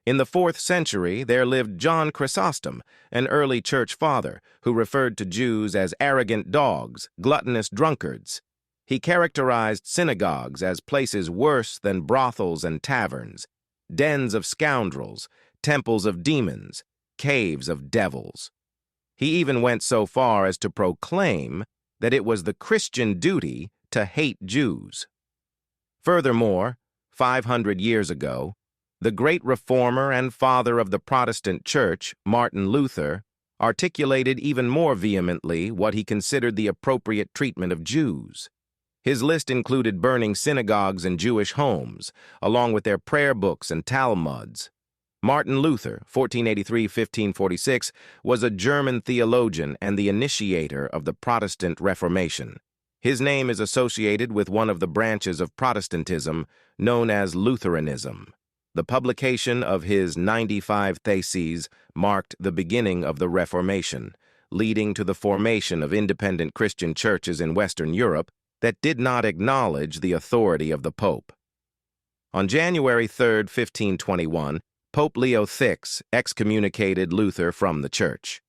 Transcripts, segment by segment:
In the 4th century, there lived John Chrysostom, an early church father, who referred to Jews as arrogant dogs, gluttonous drunkards. He characterized synagogues as places worse than brothels and taverns, dens of scoundrels, temples of demons, caves of devils. He even went so far as to proclaim that it was the Christian duty to hate Jews. Furthermore, 500 years ago, the great reformer and father of the Protestant Church, Martin Luther, articulated even more vehemently what he considered the appropriate treatment of Jews. His list included burning synagogues and Jewish homes, along with their prayer books and Talmuds. Martin Luther, 1483–1546, was a German theologian and the initiator of the Protestant Reformation. His name is associated with one of the branches of Protestantism known as Lutheranism. The publication of his 95 Theses marked the beginning of the Reformation, leading to the formation of independent Christian churches in Western Europe that did not acknowledge the authority of the Pope. On January 3, 1521, Pope Leo VI excommunicated Luther from the Church.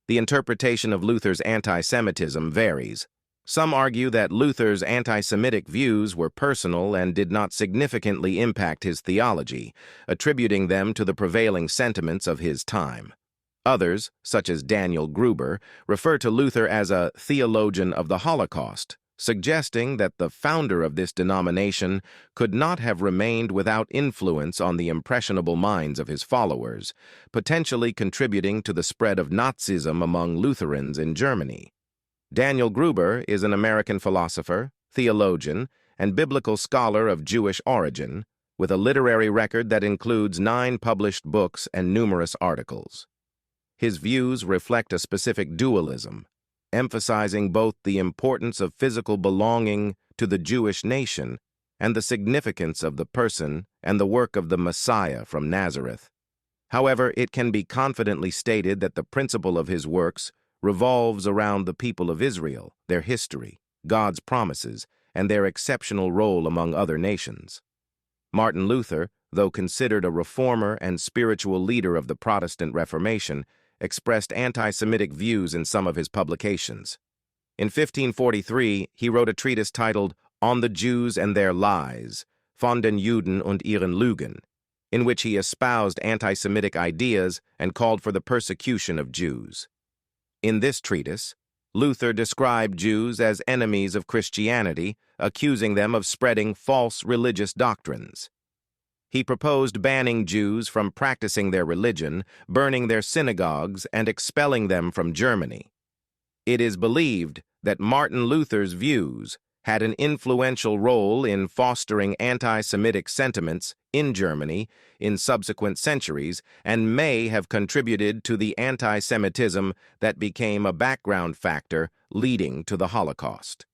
The interpretation of Luther's anti-Semitism varies. Some argue that Luther's anti-Semitic views were personal and did not significantly impact his theology, attributing them to the prevailing sentiments of his time. Others, such as Daniel Gruber, refer to Luther as a theologian of the Holocaust, suggesting that the founder of this denomination could not have remained without influence on the impressionable minds of his followers, potentially contributing to the spread of Nazism among Lutherans in Germany. Daniel Gruber is an American philosopher, theologian, and biblical scholar of Jewish origin, with a literary record that includes 9 published books and numerous articles. His views reflect a specific dualism, emphasizing both the importance of physical belonging to the Jewish nation and the significance of the person and the work of the Messiah from Nazareth. However, it can be confidently stated that the principle of his works revolves around the people of Israel, their history, God's promises, and their exceptional role among other nations. Martin Luther, though considered a reformer and spiritual leader of the Protestant Reformation, expressed anti-Semitic views in some of his publications. In 1543, he wrote a treatise titled On the Jews and Their Lies, Von den Juden und ihren Lügen, in which he espoused anti-Semitic ideas and called for the persecution of Jews. In this treatise, Luther described Jews as enemies of Christianity, accusing them of spreading false religious doctrines. He proposed banning Jews from practicing their religion, burning their synagogues, and expelling them from Germany. It is believed that Martin Luther's views had an influential role in fostering anti-Semitic sentiments in Germany in subsequent centuries and may have contributed to the anti-Semitism that became a background factor leading to the Holocaust.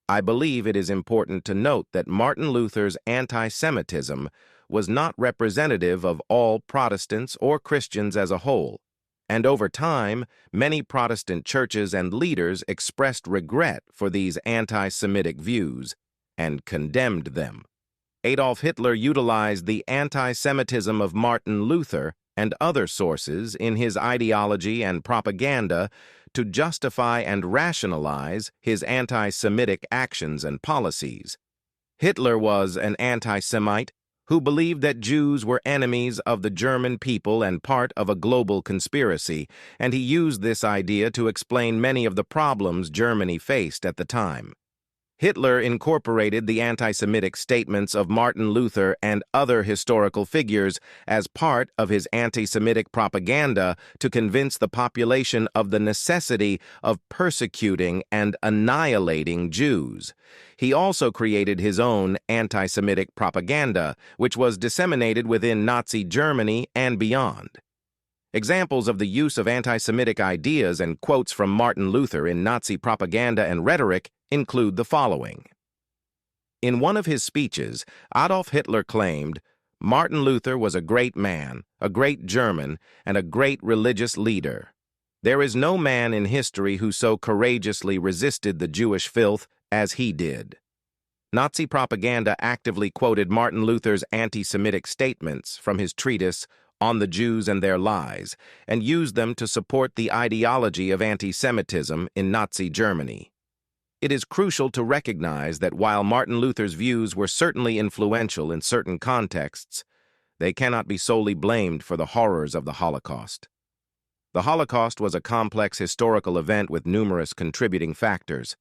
I believe it is important to note that Martin Luther's anti-Semitism was not representative of all Protestants or Christians as a whole, and over time, many Protestant churches and leaders expressed regret for these anti-Semitic views and condemned them. Adolf Hitler utilized the anti-Semitism of Martin Luther and other sources in his ideology and propaganda to justify and rationalize his anti-Semitic actions and policies. Hitler was an anti-Semite who believed that Jews were enemies of the German people and part of a global conspiracy, and he used this idea to explain many of the problems Germany faced at the time. Hitler incorporated the anti-Semitic statements of Martin Luther and other historical figures as part of his anti-Semitic propaganda to convince the population of the necessity of persecuting and annihilating Jews. He also created his own anti-Semitic propaganda, which was disseminated within Nazi Germany and beyond. Examples of the use of anti-Semitic ideas and quotes from Martin Luther in Nazi propaganda and rhetoric include the following. In one of his speeches, Adolf Hitler claimed, "Martin Luther was a great man, a great German, and a great religious leader. There is no man in history who so courageously resisted the Jewish filth as he did." Nazi propaganda actively quoted Martin Luther's anti-Semitic statements from his treatise on the Jews and their lies, and used them to support the ideology of anti-Semitism in Nazi Germany. It is crucial to recognize that while Martin Luther's views were certainly influential in certain contexts, they cannot be solely blamed for the horrors of the Holocaust. The Holocaust was a complex historical event with numerous contributing factors,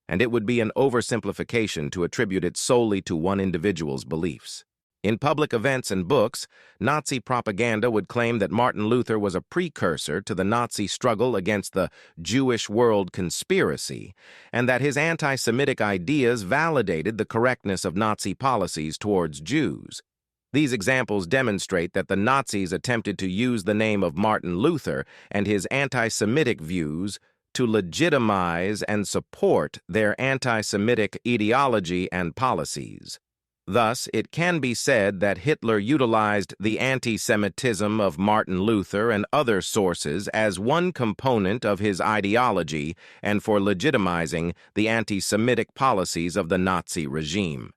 and it would be an oversimplification to attribute it solely to one individual's beliefs. In public events and books, Nazi propaganda would claim that Martin Luther was a precursor to the Nazi struggle against the Jewish world conspiracy, and that his anti-Semitic ideas validated the correctness of Nazi policies towards Jews. These examples demonstrate that the Nazis attempted to use the name of Martin Luther and his anti-Semitic views to legitimize and support their anti-Semitic ideology and policies. Thus, it can be said that Hitler utilized the anti-Semitism of Martin Luther and other sources as one component of his ideology and for legitimizing the anti-Semitic policies of the Nazi regime.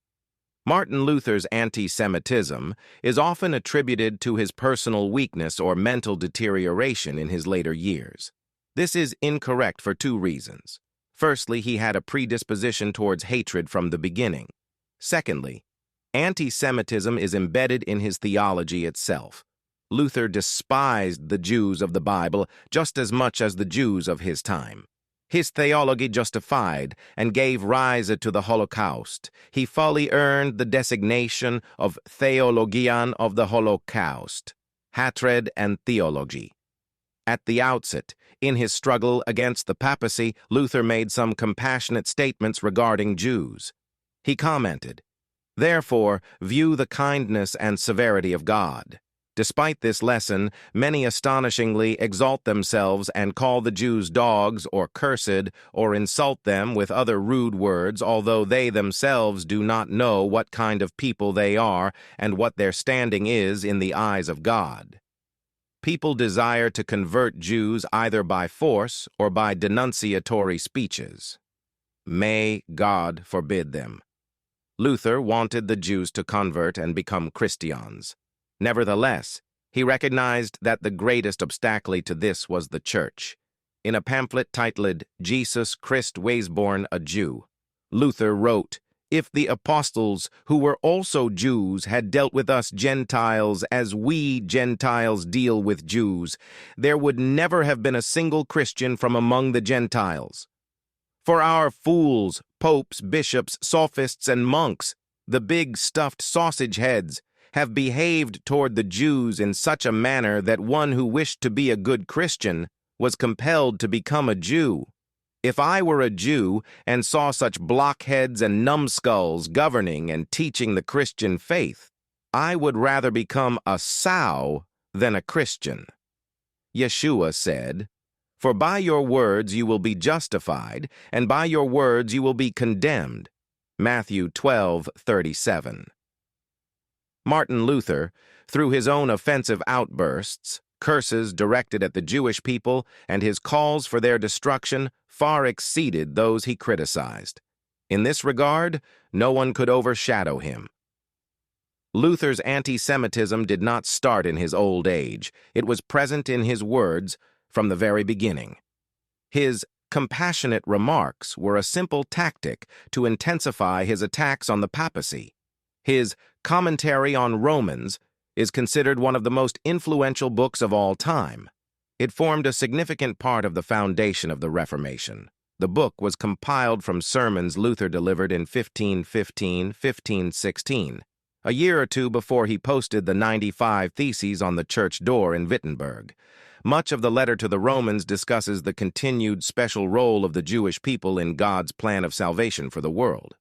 Martin Luther's anti-Semitism is often attributed to his personal weakness or mental deterioration in his later years. This is incorrect for two reasons. Firstly, he had a predisposition towards hatred from the beginning. Secondly, anti-Semitism is embedded in his theology itself. Luther despised the Jews of the Bible just as much as the Jews of his time. His theology justified and gave rise to the Holocaust. He fully earned the designation of theologian of the Holocaust, hatred and theology. At the outset, in his struggle against the papacy, Luther made some compassionate statements regarding Jews. He commented, "Therefore, view the kindness and severity of God." Despite this lesson, many astonishingly exalt themselves and call the Jews dogs or cursed or insult them with other rude words, although they themselves do not know what kind of people they are and what their standing is in the eyes of God. People desire to convert Jews either by force or by denunciatory speeches. May God forbid them. Luther wanted the Jews to convert and become Christians. Nevertheless, he recognized that the greatest obstacle to this was the Church. In a pamphlet titled Jesus Christ Weisborn a Jew, Luther wrote, "If the apostles, who were also Jews, had dealt with us Gentiles as we Gentiles deal with Jews, there would never have been a single Christian from among the Gentiles. For our fools, popes, bishops, sophists, and monks, the big stuffed sausage heads, have behaved toward the Jews in such a manner that one who wished to be a good Christian was compelled to become a Jew. If I were a Jew and saw such blockheads and numbskulls governing and teaching the Christian faith, I would rather become a sow than a Christian." Yeshua said, "For by your words you will be justified, and by your words you will be condemned." Matthew 12:37. Martin Luther, through his own offensive outbursts, curses directed at the Jewish people, and his calls for their destruction far exceeded those he criticized. In this regard, no one could overshadow him. Luther's anti-Semitism did not start in his old age. It was present in his words from the very beginning. His compassionate remarks were a simple tactic to intensify his attacks on the papacy. His Commentary on Romans is considered one of the most influential books of all time. It formed a significant part of the foundation of the Reformation. The book was compiled from sermons Luther delivered in 1515-1516, a year or two before he posted the 95 Theses on the church door in Wittenberg. Much of the letter to the Romans discusses the continued special role of the Jewish people in God's plan of salvation for the world.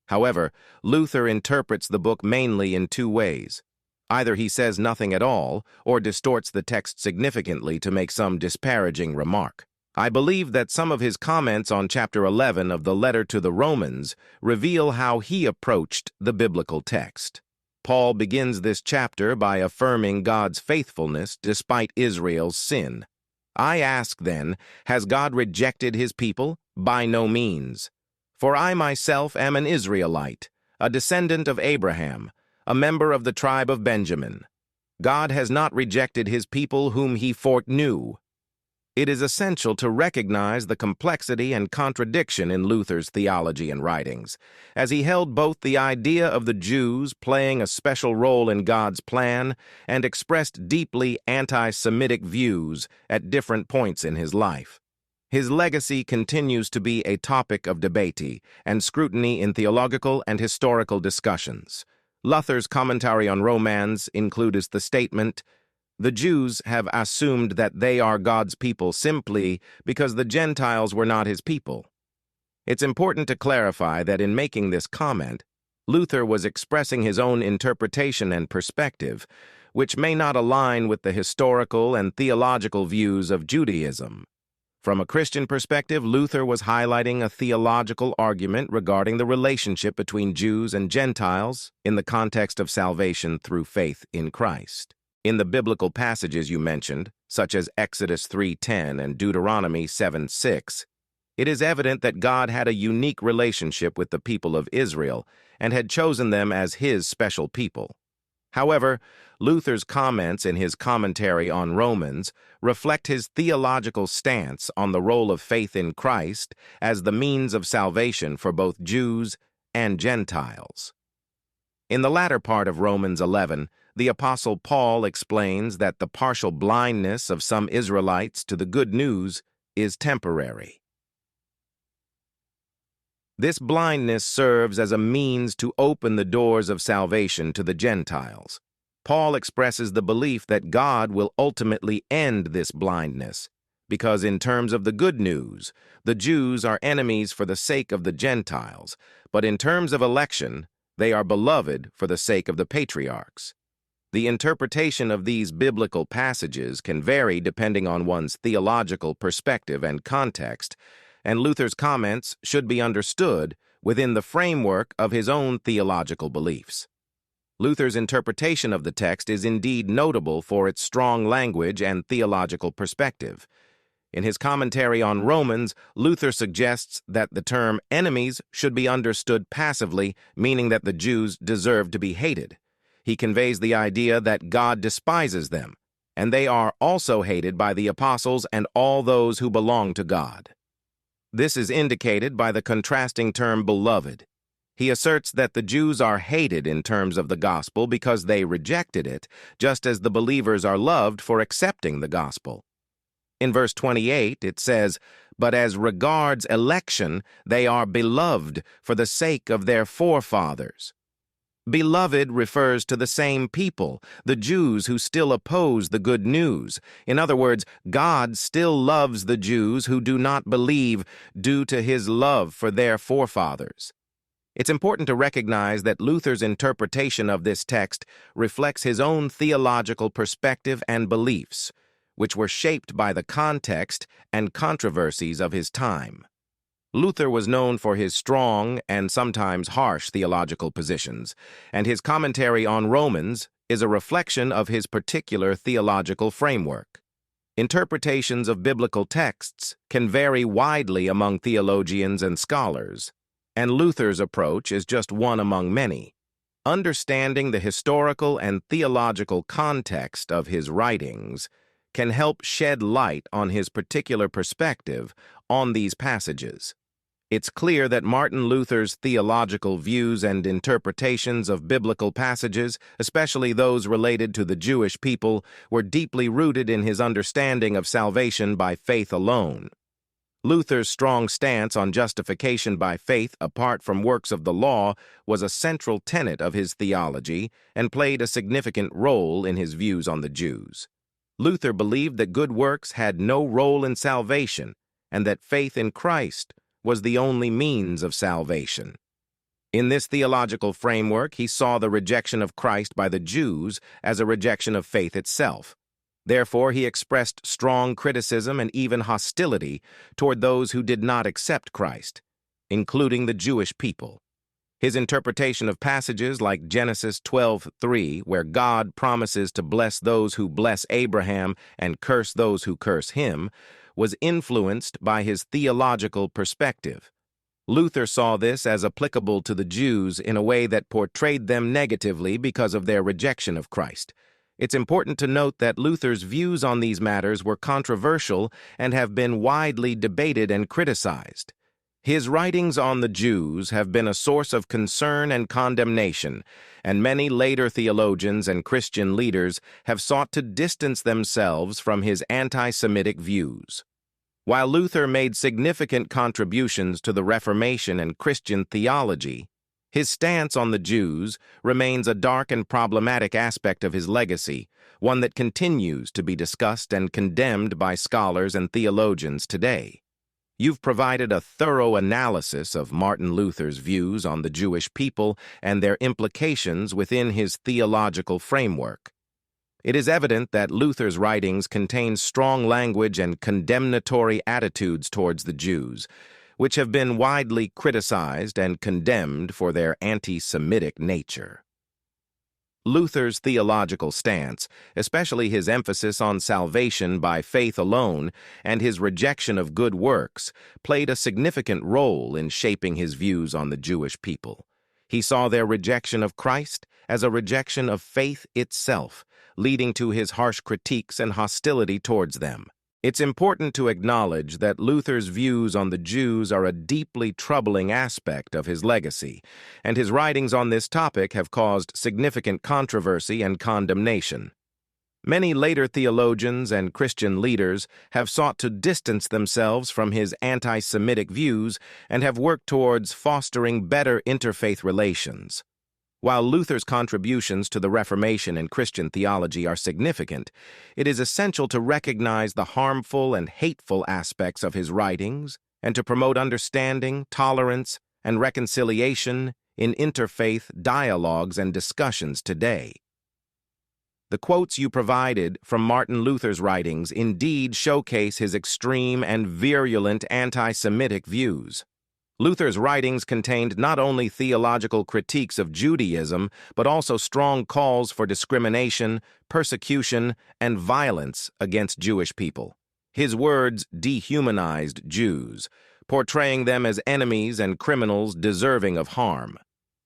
However, Luther interprets the book mainly in two ways. Either he says nothing at all, or distorts the text significantly to make some disparaging remark. I believe that some of his comments on chapter 11 of the letter to the Romans reveal how he approached the biblical text. Paul begins this chapter by affirming God's faithfulness despite Israel's sin. I ask then, has God rejected his people? By no means. For I myself am an Israelite, a descendant of Abraham, a member of the tribe of Benjamin. God has not rejected his people whom he foreknew. It is essential to recognize the complexity and contradiction in Luther's theology and writings, as he held both the idea of the Jews playing a special role in God's plan and expressed deeply anti-Semitic views at different points in his life. His legacy continues to be a topic of debate and scrutiny in theological and historical discussions. Luther's commentary on Romans includes the statement, "The Jews have assumed that they are God's people simply because the Gentiles were not his people." It's important to clarify that in making this comment, Luther was expressing his own interpretation and perspective, which may not align with the historical and theological views of Judaism. From a Christian perspective, Luther was highlighting a theological argument regarding the relationship between Jews and Gentiles in the context of salvation through faith in Christ. In the biblical passages you mentioned, such as Exodus 3:10 and Deuteronomy 7:6, it is evident that God had a unique relationship with the people of Israel and had chosen them as his special people. However, Luther's comments in his commentary on Romans reflect his theological stance on the role of faith in Christ as the means of salvation for both Jews and Gentiles. In the latter part of Romans 11, the Apostle Paul explains that the partial blindness of some Israelites to the good news is temporary. This blindness serves as a means to open the doors of salvation to the Gentiles. Paul expresses the belief that God will ultimately end this blindness, because in terms of the good news, the Jews are enemies for the sake of the Gentiles, but in terms of election, they are beloved for the sake of the patriarchs. The interpretation of these biblical passages can vary depending on one's theological perspective and context, and Luther's comments should be understood within the framework of his own theological beliefs. Luther's interpretation of the text is indeed notable for its strong language and theological perspective. In his commentary on Romans, Luther suggests that the term enemies should be understood passively, meaning that the Jews deserve to be hated. He conveys the idea that God despises them, and they are also hated by the apostles and all those who belong to God. This is indicated by the contrasting term beloved. He asserts that the Jews are hated in terms of the gospel because they rejected it, just as the believers are loved for accepting the gospel. In verse 28, it says, "But as regards election, they are beloved for the sake of their forefathers." Beloved refers to the same people, the Jews who still oppose the good news. In other words, God still loves the Jews who do not believe due to his love for their forefathers. It's important to recognize that Luther's interpretation of this text reflects his own theological perspective and beliefs, which were shaped by the context and controversies of his time. Luther was known for his strong and sometimes harsh theological positions, and his commentary on Romans is a reflection of his particular theological framework. Interpretations of biblical texts can vary widely among theologians and scholars, and Luther's approach is just one among many. Understanding the historical and theological context of his writings can help shed light on his particular perspective on these passages. It's clear that Martin Luther's theological views and interpretations of biblical passages, especially those related to the Jewish people, were deeply rooted in his understanding of salvation by faith alone. Luther's strong stance on justification by faith apart from works of the law was a central tenet of his theology and played a significant role in his views on the Jews. Luther believed that good works had no role in salvation and that faith in Christ was the only means of salvation. In this theological framework, he saw the rejection of Christ by the Jews as a rejection of faith itself. Therefore, he expressed strong criticism and even hostility toward those who did not accept Christ, including the Jewish people. His interpretation of passages like Genesis 12:3, where God promises to bless those who bless Abraham and curse those who curse him, was influenced by his theological perspective. Luther saw this as applicable to the Jews in a way that portrayed them negatively because of their rejection of Christ. It's important to note that Luther's views on these matters were controversial and have been widely debated and criticized. His writings on the Jews have been a source of concern and condemnation, and many later theologians and Christian leaders have sought to distance themselves from his anti-Semitic views. While Luther made significant contributions to the Reformation and Christian theology, his stance on the Jews remains a dark and problematic aspect of his legacy, one that continues to be discussed and condemned by scholars and theologians today. You've provided a thorough analysis of Martin Luther's views on the Jewish people and their implications within his theological framework. It is evident that Luther's writings contain strong language and condemnatory attitudes towards the Jews, which have been widely criticized and condemned for their anti-Semitic nature. Luther's theological stance, especially his emphasis on salvation by faith alone and his rejection of good works, played a significant role in shaping his views on the Jewish people. He saw their rejection of Christ as a rejection of faith itself, leading to his harsh critiques and hostility towards them. It's important to acknowledge that Luther's views on the Jews are a deeply troubling aspect of his legacy, and his writings on this topic have caused significant controversy and condemnation. Many later theologians and Christian leaders have sought to distance themselves from his anti-Semitic views and have worked towards fostering better interfaith relations. While Luther's contributions to the Reformation and Christian theology are significant, it is essential to recognize the harmful and hateful aspects of his writings and to promote understanding, tolerance, and reconciliation in interfaith dialogues and discussions today. The quotes you provided from Martin Luther's writings indeed showcase his extreme and virulent anti-Semitic views. Luther's writings contained not only theological critiques of Judaism, but also strong calls for discrimination, persecution, and violence against Jewish people. His words dehumanized Jews, portraying them as enemies and criminals deserving of harm.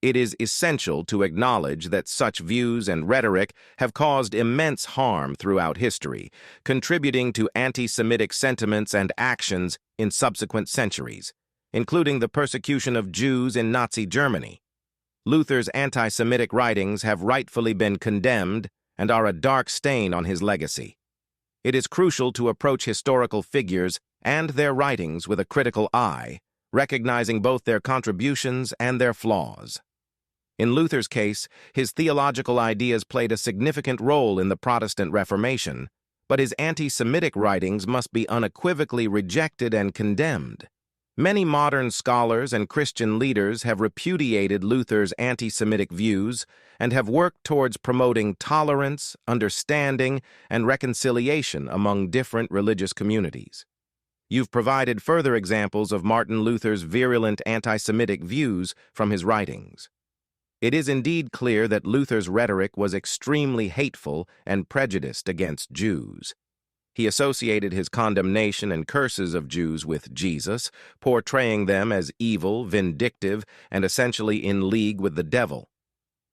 It is essential to acknowledge that such views and rhetoric have caused immense harm throughout history, contributing to anti-Semitic sentiments and actions in subsequent centuries, including the persecution of Jews in Nazi Germany. Luther's anti-Semitic writings have rightfully been condemned and are a dark stain on his legacy. It is crucial to approach historical figures and their writings with a critical eye, recognizing both their contributions and their flaws. In Luther's case, his theological ideas played a significant role in the Protestant Reformation, but his anti-Semitic writings must be unequivocally rejected and condemned. Many modern scholars and Christian leaders have repudiated Luther's anti-Semitic views and have worked towards promoting tolerance, understanding, and reconciliation among different religious communities. You've provided further examples of Martin Luther's virulent anti-Semitic views from his writings. It is indeed clear that Luther's rhetoric was extremely hateful and prejudiced against Jews. He associated his condemnation and curses of Jews with Jesus, portraying them as evil, vindictive, and essentially in league with the devil.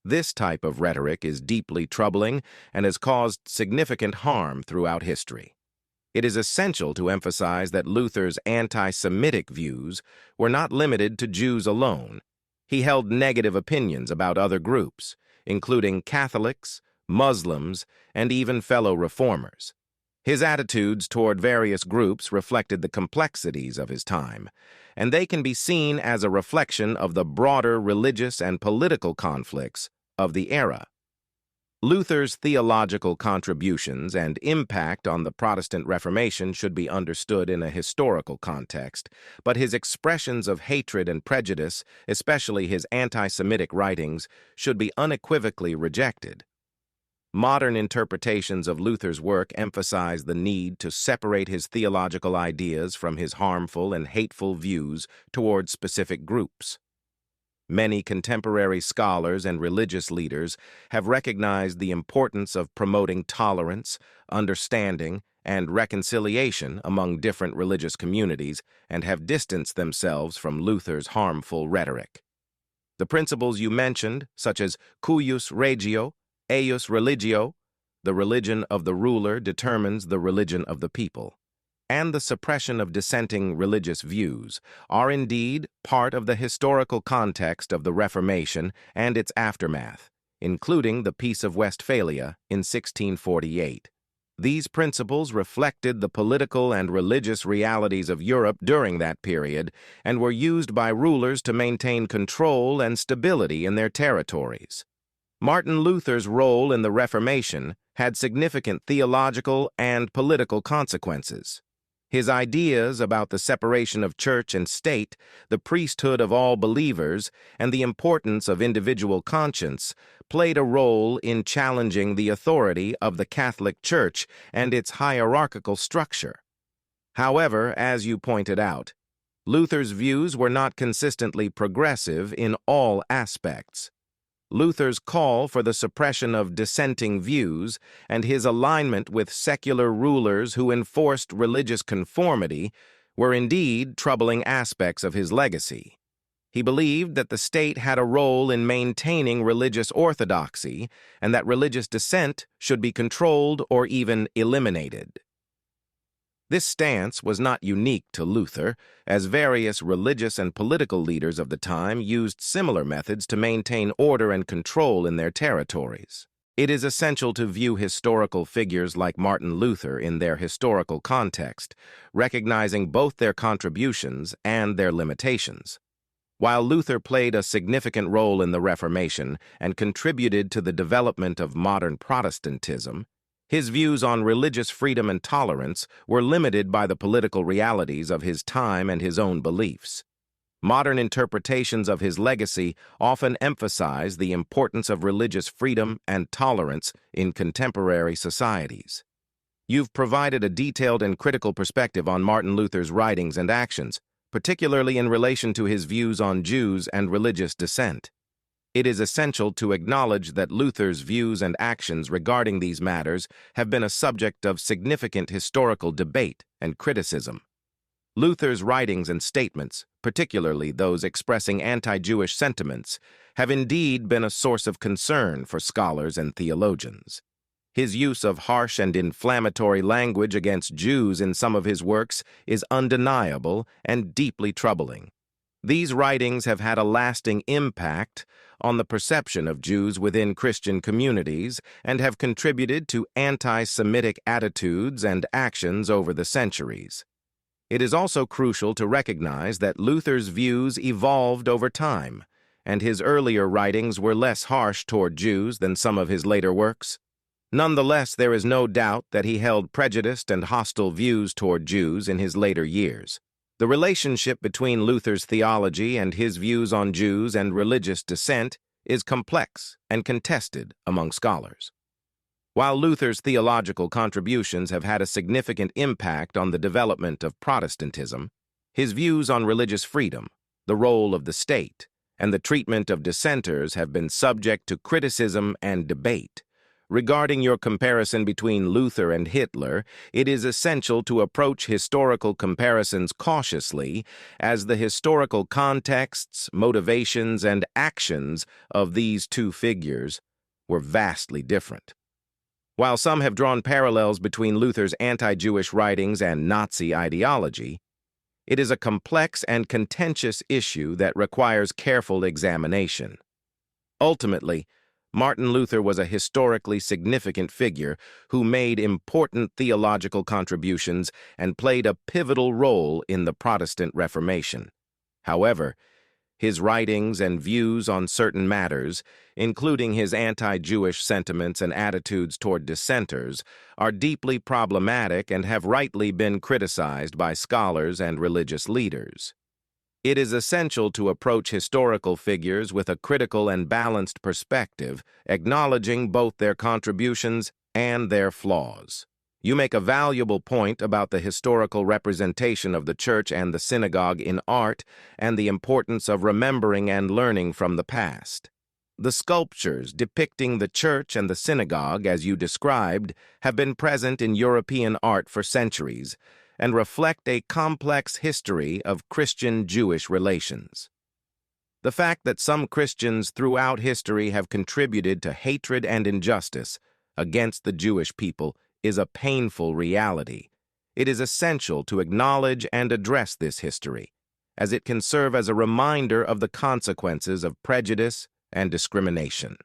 This type of rhetoric is deeply troubling and has caused significant harm throughout history. It is essential to emphasize that Luther's anti-Semitic views were not limited to Jews alone. He held negative opinions about other groups, including Catholics, Muslims, and even fellow reformers. His attitudes toward various groups reflected the complexities of his time, and they can be seen as a reflection of the broader religious and political conflicts of the era. Luther's theological contributions and impact on the Protestant Reformation should be understood in a historical context, but his expressions of hatred and prejudice, especially his anti-Semitic writings, should be unequivocally rejected. Modern interpretations of Luther's work emphasize the need to separate his theological ideas from his harmful and hateful views toward specific groups. Many contemporary scholars and religious leaders have recognized the importance of promoting tolerance, understanding, and reconciliation among different religious communities and have distanced themselves from Luther's harmful rhetoric. The principles you mentioned, such as cuius regio, eius religio, the religion of the ruler determines the religion of the people, and the suppression of dissenting religious views are indeed part of the historical context of the Reformation and its aftermath, including the Peace of Westphalia in 1648. These principles reflected the political and religious realities of Europe during that period and were used by rulers to maintain control and stability in their territories. Martin Luther's role in the Reformation had significant theological and political consequences. His ideas about the separation of church and state, the priesthood of all believers, and the importance of individual conscience played a role in challenging the authority of the Catholic Church and its hierarchical structure. However, as you pointed out, Luther's views were not consistently progressive in all aspects. Luther's call for the suppression of dissenting views and his alignment with secular rulers who enforced religious conformity were indeed troubling aspects of his legacy. He believed that the state had a role in maintaining religious orthodoxy and that religious dissent should be controlled or even eliminated. This stance was not unique to Luther, as various religious and political leaders of the time used similar methods to maintain order and control in their territories. It is essential to view historical figures like Martin Luther in their historical context, recognizing both their contributions and their limitations. While Luther played a significant role in the Reformation and contributed to the development of modern Protestantism, his views on religious freedom and tolerance were limited by the political realities of his time and his own beliefs. Modern interpretations of his legacy often emphasize the importance of religious freedom and tolerance in contemporary societies. You've provided a detailed and critical perspective on Martin Luther's writings and actions, particularly in relation to his views on Jews and religious dissent. It is essential to acknowledge that Luther's views and actions regarding these matters have been a subject of significant historical debate and criticism. Luther's writings and statements, particularly those expressing anti-Jewish sentiments, have indeed been a source of concern for scholars and theologians. His use of harsh and inflammatory language against Jews in some of his works is undeniable and deeply troubling. These writings have had a lasting impact on the perception of Jews within Christian communities and have contributed to anti-Semitic attitudes and actions over the centuries. It is also crucial to recognize that Luther's views evolved over time, and his earlier writings were less harsh toward Jews than some of his later works. Nonetheless, there is no doubt that he held prejudiced and hostile views toward Jews in his later years. The relationship between Luther's theology and his views on Jews and religious dissent is complex and contested among scholars. While Luther's theological contributions have had a significant impact on the development of Protestantism, his views on religious freedom, the role of the state, and the treatment of dissenters have been subject to criticism and debate. Regarding your comparison between Luther and Hitler, it is essential to approach historical comparisons cautiously, as the historical contexts, motivations, and actions of these two figures were vastly different. While some have drawn parallels between Luther's anti-Jewish writings and Nazi ideology, it is a complex and contentious issue that requires careful examination. Ultimately, Martin Luther was a historically significant figure who made important theological contributions and played a pivotal role in the Protestant Reformation. However, his writings and views on certain matters, including his anti-Jewish sentiments and attitudes toward dissenters, are deeply problematic and have rightly been criticized by scholars and religious leaders. It is essential to approach historical figures with a critical and balanced perspective, acknowledging both their contributions and their flaws. You make a valuable point about the historical representation of the church and the synagogue in art and the importance of remembering and learning from the past. The sculptures depicting the church and the synagogue, as you described, have been present in European art for centuries and reflect a complex history of Christian-Jewish relations. The fact that some Christians throughout history have contributed to hatred and injustice, against the Jewish people is a painful reality. It is essential to acknowledge and address this history, as it can serve as a reminder of the consequences of prejudice and discrimination.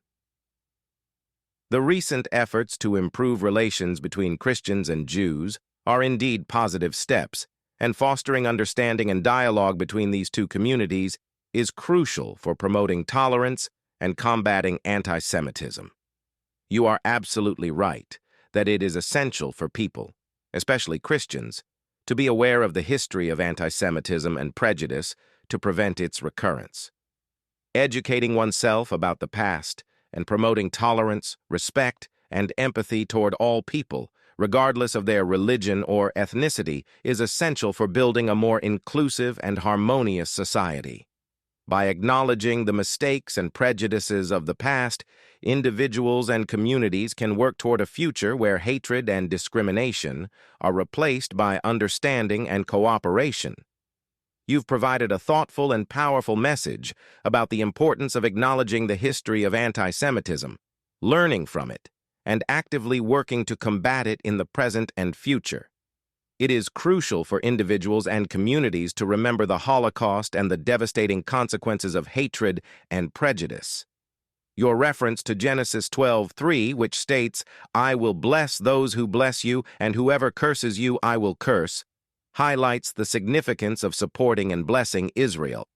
The recent efforts to improve relations between Christians and Jews are indeed positive steps, and fostering understanding and dialogue between these two communities is crucial for promoting tolerance and combating anti-Semitism. You are absolutely right that it is essential for people, especially Christians, to be aware of the history of anti-Semitism and prejudice to prevent its recurrence. Educating oneself about the past and promoting tolerance, respect, and empathy toward all people, regardless of their religion or ethnicity, is essential for building a more inclusive and harmonious society. By acknowledging the mistakes and prejudices of the past, individuals and communities can work toward a future where hatred and discrimination are replaced by understanding and cooperation. You've provided a thoughtful and powerful message about the importance of acknowledging the history of anti-Semitism, learning from it, and actively working to combat it in the present and future. It is crucial for individuals and communities to remember the Holocaust and the devastating consequences of hatred and prejudice. Your reference to Genesis 12:3, which states, "I will bless those who bless you, and whoever curses you I will curse," highlights the significance of supporting and blessing Israel.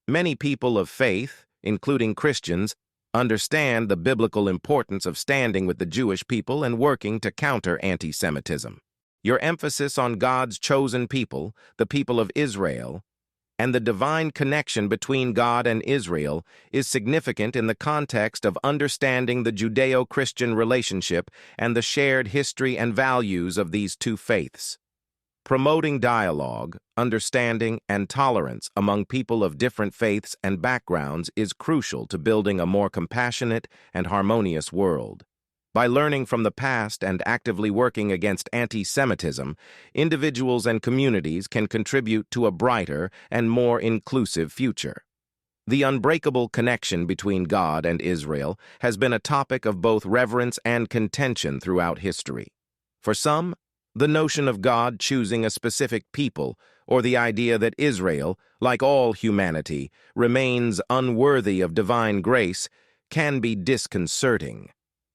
Many people of faith, including Christians, understand the biblical importance of standing with the Jewish people and working to counter anti-Semitism. Your emphasis on God's chosen people, the people of Israel, and the divine connection between God and Israel is significant in the context of understanding the Judeo-Christian relationship and the shared history and values of these two faiths. Promoting dialogue, understanding, and tolerance among people of different faiths and backgrounds is crucial to building a more compassionate and harmonious world. By learning from the past and actively working against anti-Semitism, individuals and communities can contribute to a brighter and more inclusive future. The unbreakable connection between God and Israel has been a topic of both reverence and contention throughout history. For some, the notion of God choosing a specific people, or the idea that Israel, like all humanity, remains unworthy of divine grace, can be disconcerting.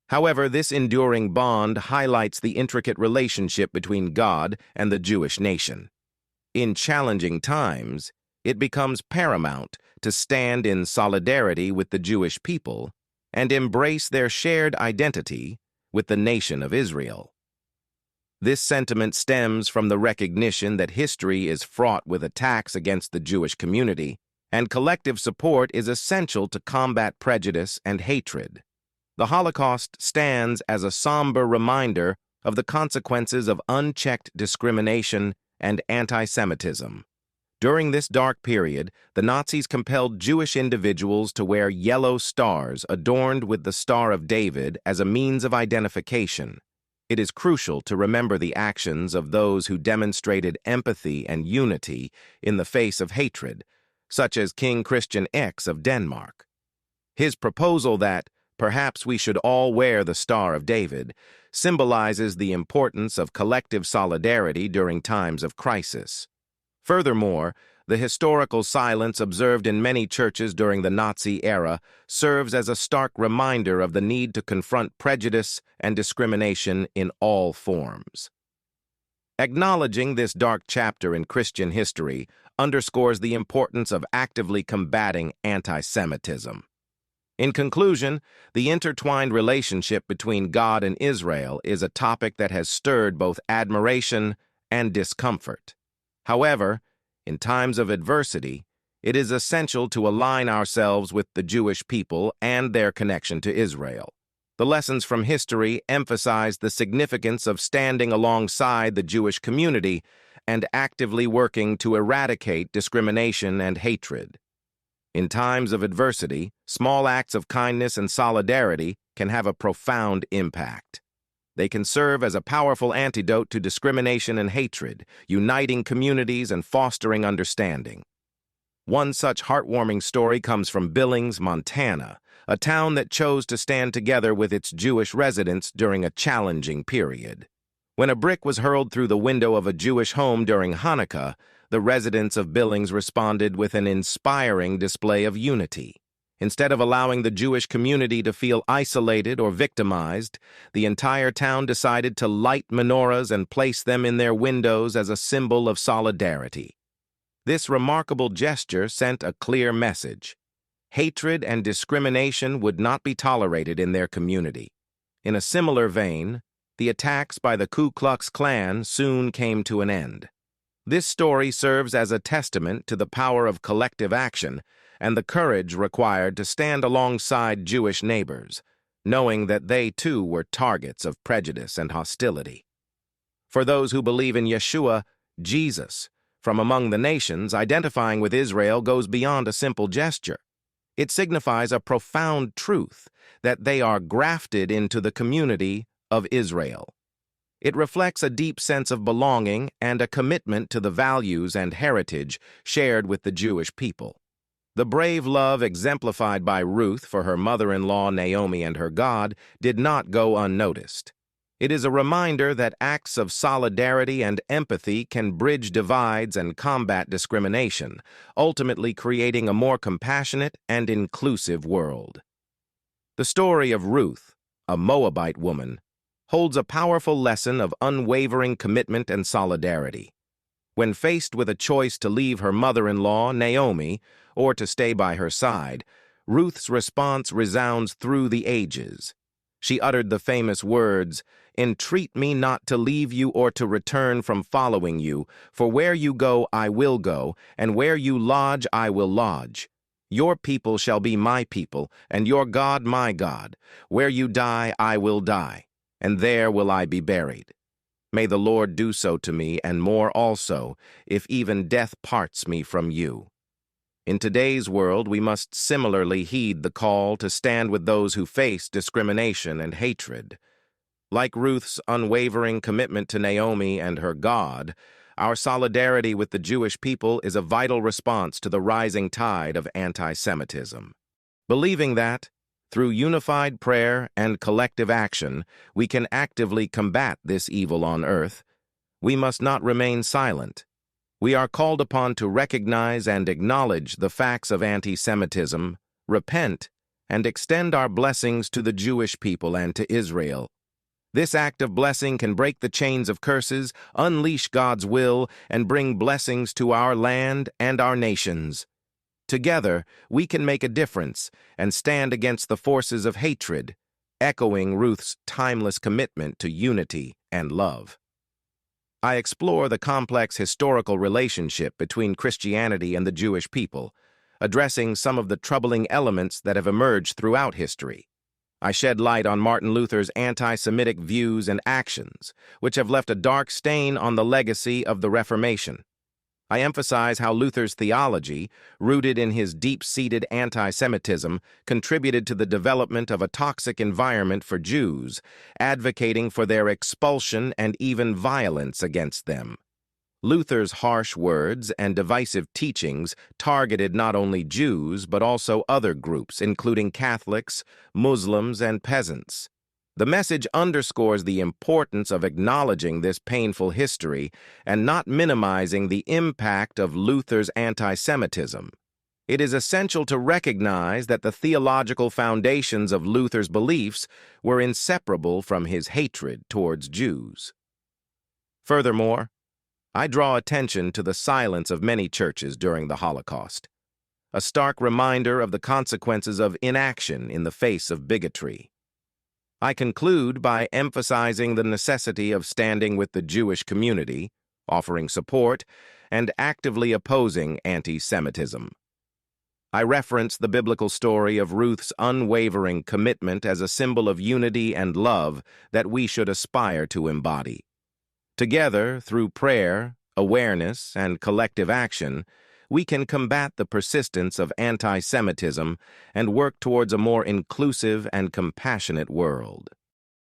However, this enduring bond highlights the intricate relationship between God and the Jewish nation. In challenging times, it becomes paramount to stand in solidarity with the Jewish people and embrace their shared identity with the nation of Israel. This sentiment stems from the recognition that history is fraught with attacks against the Jewish community, and collective support is essential to combat prejudice and hatred. The Holocaust stands as a somber reminder of the consequences of unchecked discrimination and anti-Semitism. During this dark period, the Nazis compelled Jewish individuals to wear yellow stars adorned with the Star of David as a means of identification. It is crucial to remember the actions of those who demonstrated empathy and unity in the face of hatred, such as King Christian X of Denmark. His proposal that perhaps we should all wear the Star of David symbolizes the importance of collective solidarity during times of crisis. Furthermore, the historical silence observed in many churches during the Nazi era serves as a stark reminder of the need to confront prejudice and discrimination in all forms. Acknowledging this dark chapter in Christian history underscores the importance of actively combating anti-Semitism. In conclusion, the intertwined relationship between God and Israel is a topic that has stirred both admiration and discomfort. However, in times of adversity, it is essential to align ourselves with the Jewish people and their connection to Israel. The lessons from history emphasize the significance of standing alongside the Jewish community and actively working to eradicate discrimination and hatred. In times of adversity, small acts of kindness and solidarity can have a profound impact. They can serve as a powerful antidote to discrimination and hatred, uniting communities and fostering understanding. One such heartwarming story comes from Billings, Montana, a town that chose to stand together with its Jewish residents during a challenging period. When a brick was hurled through the window of a Jewish home during Hanukkah, the residents of Billings responded with an inspiring display of unity. Instead of allowing the Jewish community to feel isolated or victimized, the entire town decided to light menorahs and place them in their windows as a symbol of solidarity. This remarkable gesture sent a clear message. Hatred and discrimination would not be tolerated in their community. In a similar vein, the attacks by the Ku Klux Klan soon came to an end. This story serves as a testament to the power of collective action and the courage required to stand alongside Jewish neighbors, knowing that they too were targets of prejudice and hostility. For those who believe in Yeshua, Jesus, from among the nations, identifying with Israel goes beyond a simple gesture. It signifies a profound truth that they are grafted into the community of Israel. It reflects a deep sense of belonging and a commitment to the values and heritage shared with the Jewish people. The brave love exemplified by Ruth for her mother-in-law Naomi and her God did not go unnoticed. It is a reminder that acts of solidarity and empathy can bridge divides and combat discrimination, ultimately creating a more compassionate and inclusive world. The story of Ruth, a Moabite woman, holds a powerful lesson of unwavering commitment and solidarity. When faced with a choice to leave her mother-in-law, Naomi, or to stay by her side, Ruth's response resounds through the ages. She uttered the famous words, "Entreat me not to leave you or to return from following you, for where you go I will go, and where you lodge I will lodge. Your people shall be my people, and your God my God. Where you die I will die, and there will I be buried. May the Lord do so to me, and more also, if even death parts me from you." In today's world, we must similarly heed the call to stand with those who face discrimination and hatred. Like Ruth's unwavering commitment to Naomi and her God, our solidarity with the Jewish people is a vital response to the rising tide of anti-Semitism. Believing that, through unified prayer and collective action, we can actively combat this evil on earth, we must not remain silent. We are called upon to recognize and acknowledge the facts of anti-Semitism, repent, and extend our blessings to the Jewish people and to Israel. This act of blessing can break the chains of curses, unleash God's will, and bring blessings to our land and our nations. Together, we can make a difference and stand against the forces of hatred, echoing Ruth's timeless commitment to unity and love. I explore the complex historical relationship between Christianity and the Jewish people, addressing some of the troubling elements that have emerged throughout history. I shed light on Martin Luther's anti-Semitic views and actions, which have left a dark stain on the legacy of the Reformation. I emphasize how Luther's theology, rooted in his deep-seated anti-Semitism, contributed to the development of a toxic environment for Jews, advocating for their expulsion and even violence against them. Luther's harsh words and divisive teachings targeted not only Jews but also other groups, including Catholics, Muslims, and peasants. The message underscores the importance of acknowledging this painful history and not minimizing the impact of Luther's anti-Semitism. It is essential to recognize that the theological foundations of Luther's beliefs were inseparable from his hatred towards Jews. Furthermore, I draw attention to the silence of many churches during the Holocaust, a stark reminder of the consequences of inaction in the face of bigotry. I conclude by emphasizing the necessity of standing with the Jewish community, offering support, and actively opposing anti-Semitism. I reference the biblical story of Ruth's unwavering commitment as a symbol of unity and love that we should aspire to embody. Together, through prayer, awareness, and collective action, we can combat the persistence of anti-Semitism and work towards a more inclusive and compassionate world.